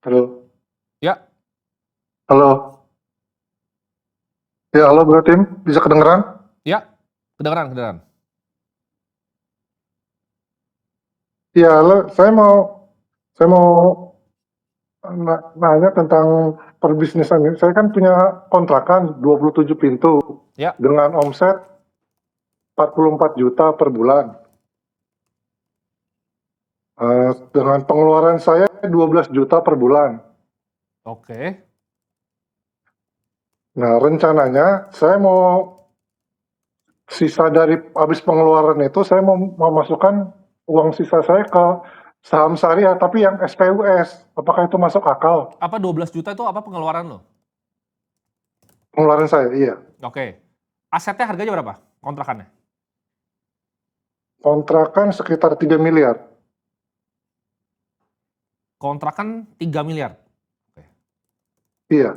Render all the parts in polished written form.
Halo, Ya, halo. Ya, halo Bro Tim, bisa kedengeran? ya, kedengeran, kedengeran. Iya, halo. Saya mau nanya tentang perbisnisan ini. Saya kan punya kontrakan 27 pintu Ya, dengan omset 44 juta per bulan. Dengan pengeluaran saya 12 juta per bulan. oke. Nah, rencananya saya mau sisa dari habis pengeluaran itu saya mau memasukkan uang sisa saya ke saham syariah tapi yang SPUS. Apakah itu masuk akal? Apa 12 juta itu apa pengeluaran lo? Pengeluaran saya, iya. Oke. Asetnya harganya berapa? Kontrakannya? Kontrakan sekitar 3 miliar. Kontrakan 3 miliar. Oke. Iya,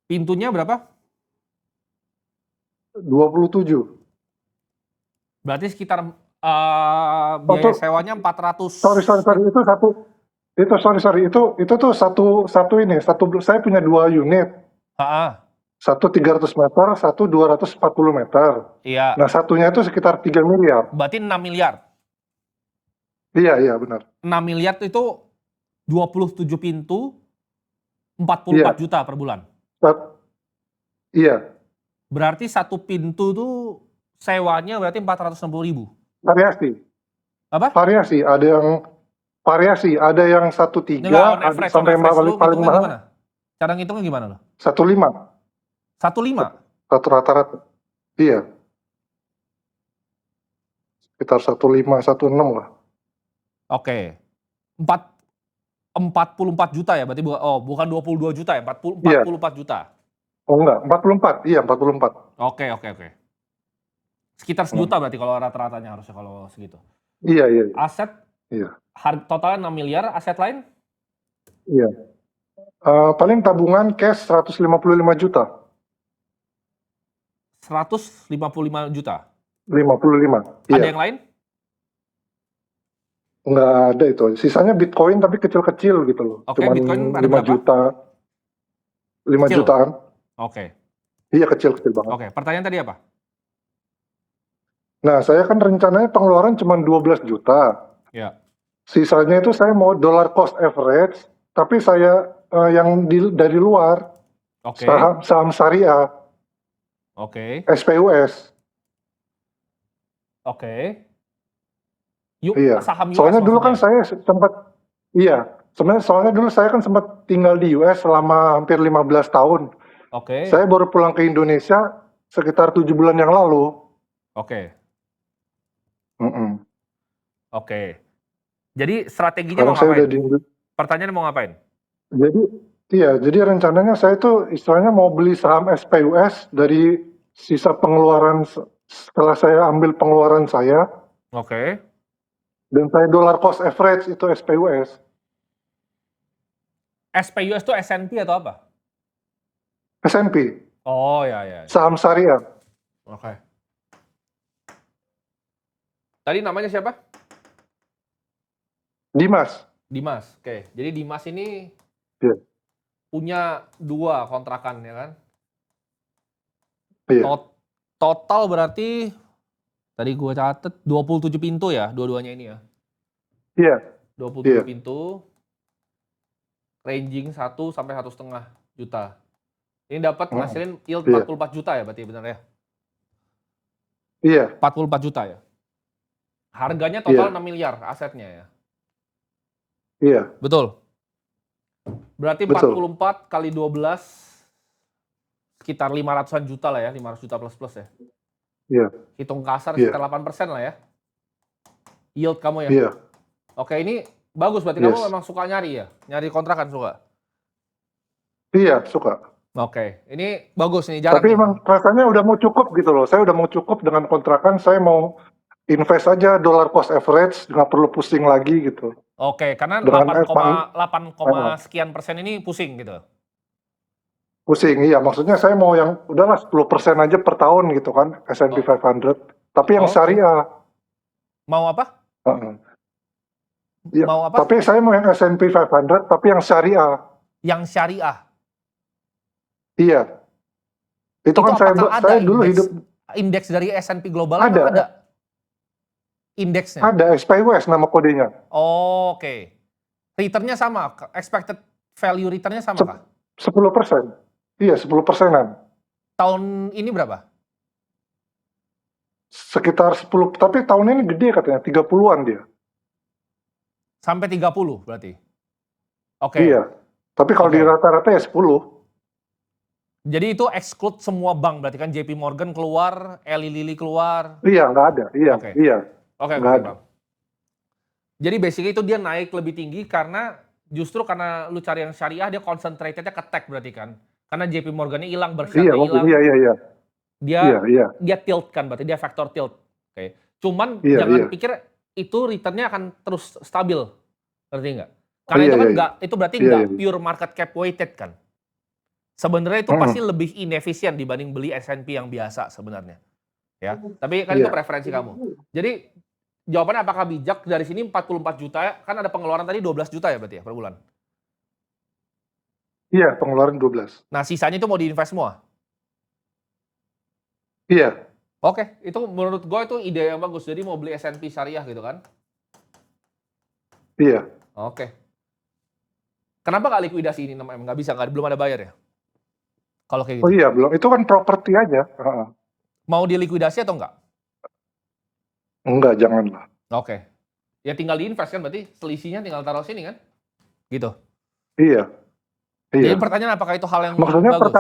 Pintunya berapa? 27. Berarti sekitar Oh, biaya sewanya 400. sorry, itu tuh satu ini, saya punya 2 unit. Ah, Satu 300 meter, satu 240 meter. iya. Nah, satunya itu sekitar 3 miliar. Berarti 6 miliar. Iya, benar. 6 miliar itu 27 pintu, 44 Iya, juta per bulan. sat- iya. Berarti satu pintu tuh sewanya berarti 460.000. Variasi, Apa? Ada yang Ini enggak, 1,3, on ada average, sampai yang paling paling ngitungnya mahal gimana? Cara ngitungnya gimana lo? 1,5. 1,5? Satu rata-rata. Iya, sekitar 1,5, 1,6 lah. Oke. 4 44 juta ya berarti bukan 22 juta ya, Iya. 44 juta. Oh enggak, 44. Iya, 44. Oke, oke, oke. Sekitar sejuta berarti kalau rata-ratanya harusnya kalau segitu. Iya. Aset Iya. totalnya 6 miliar, aset lain Iya. Paling tabungan cash 155 juta. 155 juta. 55. Ada Iya. yang lain? Nggak ada itu. Sisanya Bitcoin tapi kecil-kecil gitu loh. Oke, Cuman Bitcoin ada 5 berapa? juta. 5 Kecil. jutaan. Oke. Iya, kecil-kecil banget. Oke, pertanyaan tadi apa? Nah, saya kan rencananya pengeluaran cuma 12 juta. Ya. Sisanya itu saya mau dollar cost average, tapi saya yang dari luar, Oke. saham syariah, Oke. SPUS. Oke. Yuk, Iya. saham US Soalnya dulu kan maksudnya. saya sempat, iya. Soalnya dulu saya kan sempat tinggal di US selama hampir 15 tahun. Oke. Saya baru pulang ke Indonesia sekitar 7 bulan yang lalu. Oke. Mm-mm. Oke. Jadi strateginya Sekarang mau saya udah ngapain? di Pertanyaannya mau ngapain? Jadi, iya, jadi rencananya saya tuh istilahnya mau beli saham SPUS dari sisa pengeluaran setelah saya ambil pengeluaran saya, Oke. dan saya dollar cost average itu SPUS. SPUS itu S&P atau apa? S&P, Oh, ya. saham syariah. Oke. Tadi namanya siapa? Dimas. Dimas. Oke. Jadi Dimas ini Iya. punya 2 kontrakan ya kan? Iya. Total berarti tadi gua catet 27 pintu ya, dua-duanya ini ya. Iya. 27 Iya. pintu. Ranging 1 sampai 1,5 juta. Ini dapat ngasilin yield Iya. 44 juta ya berarti benar ya? Iya. 44 juta ya. Harganya total Iya. 6 miliar asetnya ya. Iya. Betul. Berarti Betul. 44 kali 12 sekitar 500-an juta lah ya, 500 juta plus ya. Iya. Hitung kasar Iya. sekitar 8% lah ya. Yield kamu ya. Iya. Oke, ini bagus berarti Yes. kamu memang suka nyari ya? Nyari kontrakan suka? Iya, suka. Oke, ini bagus nih, jarang Tapi nih. emang rasanya udah mau cukup gitu loh. Saya udah mau cukup dengan kontrakan, saya mau invest aja dollar cost average, nggak perlu pusing lagi gitu. Oke, karena Dengan 8, sekian persen ini pusing gitu. pusing, iya. Maksudnya saya mau yang udahlah 10% aja per tahun gitu kan, S&P 500. Tapi yang Oke. syariah. Mau apa? Heeh. Ya, Mau apa? tapi saya mau yang S&P 500, tapi yang syariah. Yang syariah. Iya, itu Itu kan apakah ada saya dulu hidup indeks dari S&P global emang ada ada indeksnya? ada SPWS nama kodenya. Oke. Returnnya sama, expected value returnnya sama kah? 10%. Iya, 10%-an. Tahun ini berapa? Sekitar 10, tapi tahun ini gede katanya, 30-an dia. Sampai 30 berarti? Oke. Iya. Tapi kalau di Oke. rata-rata ya 10. Jadi itu exclude semua bank berarti kan JP Morgan keluar, Eli Lilly keluar. Iya, nggak ada. Iya, Oke. iya. Oke, Nggak oke, ada. Bang. Jadi basically itu dia naik lebih tinggi karena justru karena lu cari yang syariah dia concentratednya ke tech berarti kan. Karena JP Morgan-nya hilang, Iya, Berkshire-nya hilang. iya, iya, iya. Dia Iya, iya. dia tilt kan berarti dia faktor tilt. Oke. Cuman Iya, jangan iya. pikir itu return-nya akan terus stabil. Ngerti nggak? Karena Iya, itu kan iya, iya. nggak, itu berarti Iya, nggak iya. pure market cap weighted kan. Sebenarnya itu pasti lebih inefisien dibanding beli S&P yang biasa sebenarnya. Ya, tapi kan itu Iya. preferensi kamu. Jadi jawabannya apakah bijak dari sini 44 juta, kan ada pengeluaran tadi 12 juta ya berarti ya per bulan. Iya, pengeluaran 12. Nah, sisanya itu mau diinvest semua. Iya. Oke, itu menurut gue itu ide yang bagus. Jadi mau beli S&P syariah gitu kan. Iya. Oke. Kenapa nggak likuidasi ini 6M? Nggak bisa, belum ada bayar ya? Kalau kayak Oh gitu. iya, belum. Itu kan properti aja. Heeh. Mau dilikuidasi atau enggak? Enggak, janganlah. Oke. Ya tinggal diinvest kan berarti selisihnya tinggal taruh sini kan? Gitu. Iya. Jadi Iya. pertanyaan apakah itu hal yang Maksudnya bagus?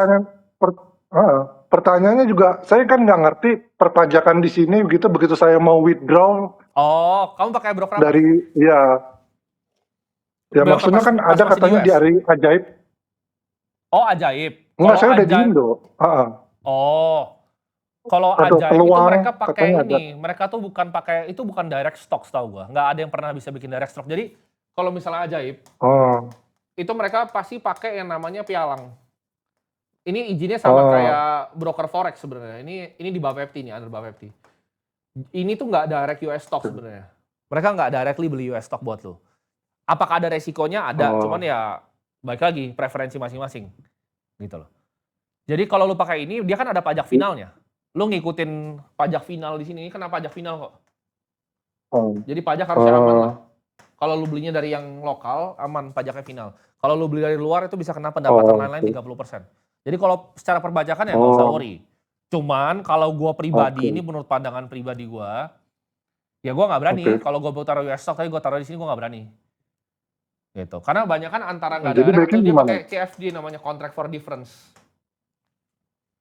pertanyaannya juga, saya kan nggak ngerti perpajakan di sini begitu saya mau withdraw Oh, kamu pakai broker apa? dari ya Broker maksudnya kan pas ada masih di katanya US? di hari ajaib. Oh, ajaib. Enggak, Kalau saya udah di ajaib, Indo. Heeh. oh, kalau Ada ajaib itu peluang mereka pakai katanya ada. ini, mereka tuh bukan pakai, itu bukan direct stock setahu gua. Nggak ada yang pernah bisa bikin direct stock. Jadi kalau misalnya ajaib, Oh. itu mereka pasti pakai yang namanya pialang. Ini izinnya sama Oh. kayak broker forex sebenarnya. Ini di Bapepti nih, under Bapepti. Ini tuh nggak direct US stock sebenarnya. Mereka nggak directly beli US stock buat lo. Apakah ada resikonya? Ada, Oh. cuman ya balik lagi preferensi masing-masing. Gitu loh. Jadi kalau lu pakai ini, dia kan ada pajak finalnya. Lu ngikutin pajak final di sini, ini kena pajak final kok. Oh. Jadi pajak harusnya aman lah. Kalau lu belinya dari yang lokal, aman pajaknya final. Kalau lu beli dari luar itu bisa kena pendapatan lain-lain 30%. Jadi kalau secara perbajakan ya nggak usah worry. Cuman kalau gua pribadi, ini menurut pandangan pribadi gua, ya gua nggak berani. Kalau gua mau taruh US stock, tapi gua taruh di sini gua nggak berani. Gitu. Karena banyak kan antara nggak Jadi direct baiknya atau dia gimana? pakai CFD namanya contract for difference.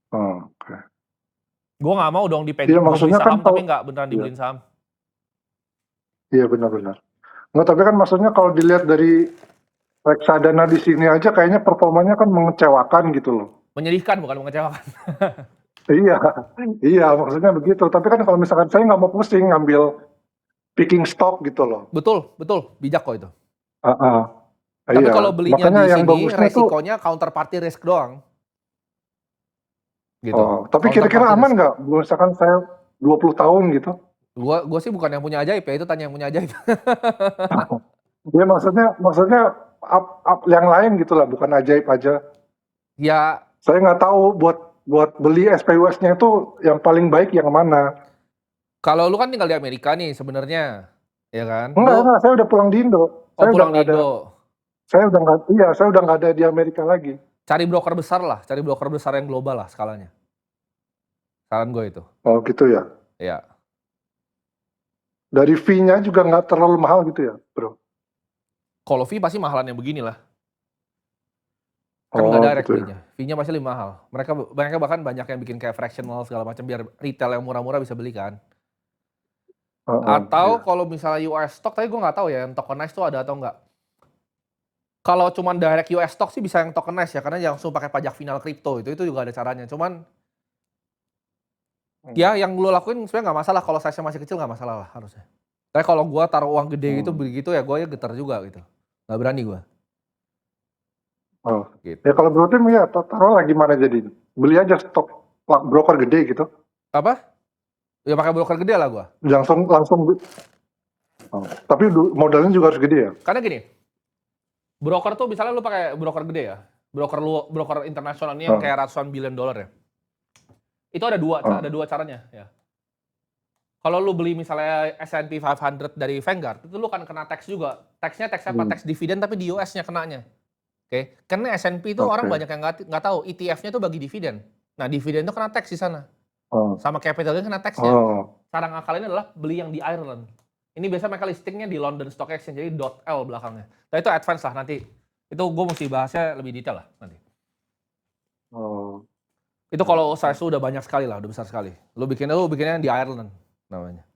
Oke. Gue nggak mau dong Iya, dipegang beli maksudnya kan saham tapi kalau nggak beneran iya. dibeliin saham. Iya, benar-benar. Nggak, tapi kan maksudnya kalau dilihat dari reksadana di sini aja kayaknya performanya kan mengecewakan gitu loh. Menyedihkan bukan mengecewakan. Iya, iya maksudnya begitu. Tapi kan kalau misalkan saya nggak mau pusing ngambil picking stock gitu loh. Betul, betul. Bijak kok itu. Tapi Iya. kalau belinya Makanya di yang sini bagusnya tuh, resikonya counterparty risk doang. Gitu. tapi kira-kira aman nggak? Misalkan saya 20 tahun gitu. Gue sih bukan yang punya ajaib ya, itu tanya yang punya ajaib. Iya, maksudnya yang lain gitu lah, bukan ajaib aja. Ya, Saya nggak tahu buat beli SPWS-nya itu yang paling baik yang mana. kalau lu kan tinggal di Amerika nih sebenarnya, ya kan? Enggak, saya udah pulang di Indo. Oh, Saya pulang udah di nggak ada. Indo. Saya udah nggak ada di Amerika lagi. Cari broker besar lah, cari broker besar yang global lah skalanya. Saran gue itu. Oh gitu ya. Ya. Dari fee-nya juga nggak terlalu mahal gitu ya, bro? Kalau fee pasti mahalan yang begini lah. Kan nggak direct gitu ya. fee-nya. Fee-nya pasti lebih mahal. Mereka bahkan banyak yang bikin kayak fractional segala macam biar retail yang murah-murah bisa beli kan. Atau Iya. kalau misalnya US stock, tapi gue nggak tahu ya yang tokenized tuh ada atau enggak. Kalau cuman direct US stock sih bisa yang tokenized ya, karena langsung pakai pajak final kripto itu juga ada caranya. Cuman ya yang lo lakuin sebenarnya nggak masalah, kalau size-nya masih kecil nggak masalah lah harusnya. Tapi kalau gue taruh uang gede gitu begitu ya gue ya getar juga gitu. Nggak berani gue. Gitu. Ya kalau bro Tim ya taruh lagi mana jadi? Beli aja stok broker gede gitu. Apa? Ya pakai broker gede lah gue. Langsung Tapi modalnya juga harus gede ya? Karena gini, broker tuh misalnya lu pakai broker gede ya, broker internasional ini yang Oh. kayak ratusan billion dollar ya. Itu ada dua caranya ya. Kalau lu beli misalnya S&P 500 dari Vanguard, itu lu kan kena tax juga. Taxnya apa? Tax dividen tapi di US-nya kenanya. Oke, karena S&P itu orang banyak yang nggak tahu, ETF-nya tuh bagi dividen. Nah, dividen itu kena tax di sana. Sama capital kena taxnya. Cara ngakalinnya adalah beli yang di Ireland. Ini biasanya mereka listingnya di London Stock Exchange, jadi .L belakangnya. Nah itu advance lah nanti. Itu gue mesti bahasnya lebih detail lah nanti. Itu kalau size udah banyak sekali lah, udah besar sekali. Lu bikinnya di Ireland namanya.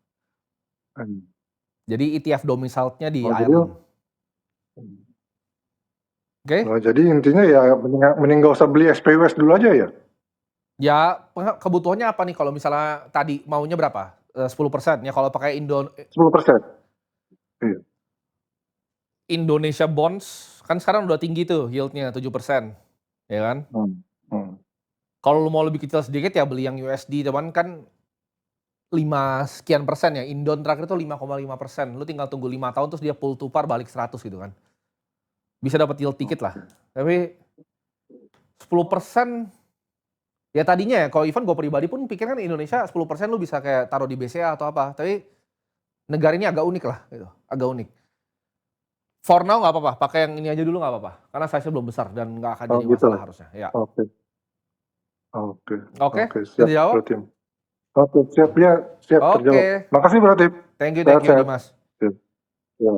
Jadi ETF domiciled-nya di Ireland. Oke? Jadi intinya ya mending gak usah beli SPUS dulu aja ya? Ya kebutuhannya apa nih kalau misalnya tadi maunya berapa? 10%. Ya kalau pakai 10%? Iya. Indonesia Bonds kan sekarang udah tinggi tuh yield-nya 7%. Ya kan? Kalau lu mau lebih kecil sedikit ya beli yang USD, teman kan 5 sekian persen ya. Indon terakhir itu 5,5%. Lu tinggal tunggu 5 tahun terus dia pull to par balik 100 gitu kan. Bisa dapat yield dikit lah. Tapi 10% ya tadinya ya kalau Ivan gue pribadi pun pikir kan Indonesia 10% lu bisa kayak taruh di BCA atau apa. Tapi negara ini agak unik lah gitu. Agak unik. For now nggak apa-apa, pakai yang ini aja dulu nggak apa-apa. Karena size-nya belum besar dan nggak akan jadi masalah harusnya. Ya. Oke, siap dijawab? berarti. Oke, siap ya, siap terjawab. Makasih berarti. Thank you Sehat. Dimas. Ya.